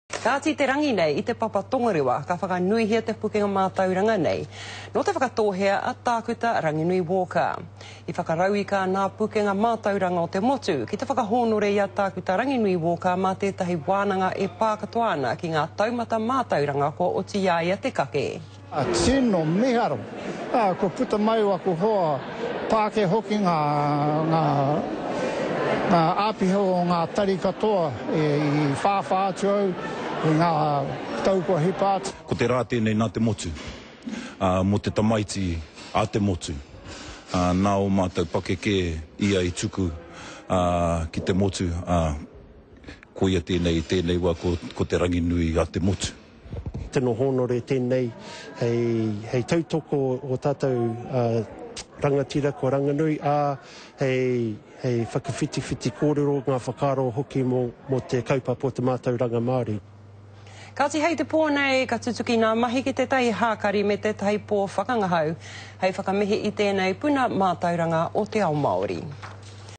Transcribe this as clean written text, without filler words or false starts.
Kāti te rangi nei I te papa tongarewa ka whakanuihia te pukenga mātauranga nei. No te whakatōhea a tākuta Ranginui Walker. I whakarau I ka nā pukenga mātauranga o te motu ki te whakahonore I a tākuta Ranginui Walker mā tētahi wānanga e pākatoa ana ki ngā taumata mātauranga ko Otiaia Te Kake. Tino miharo. Ko puta mai wa ko hoa pāke hoki ngā āpiho o ngā tari katoa I whāwha atu au I ngā taupua hipāt. Ko te rā tēnei nā te motu, mo te tamaiti a te motu. Nā o mātou pakeke ia I tuku ki te motu, koia tēnei wā ko te ranginui a te motu. Tino honore tēnei, hei tautoko o tātou rangatira ko Ranginui, hei whakawhiti kōrero ngā whakaro hoki mo te kaupapa o te mātauranga Māori. Kāti hei te pōnei, ka tutuki ngā mahi ki te tai hākari me te tai pō whakangahau, hei whakamihi I tēnei puna mātauranga o te ao Māori.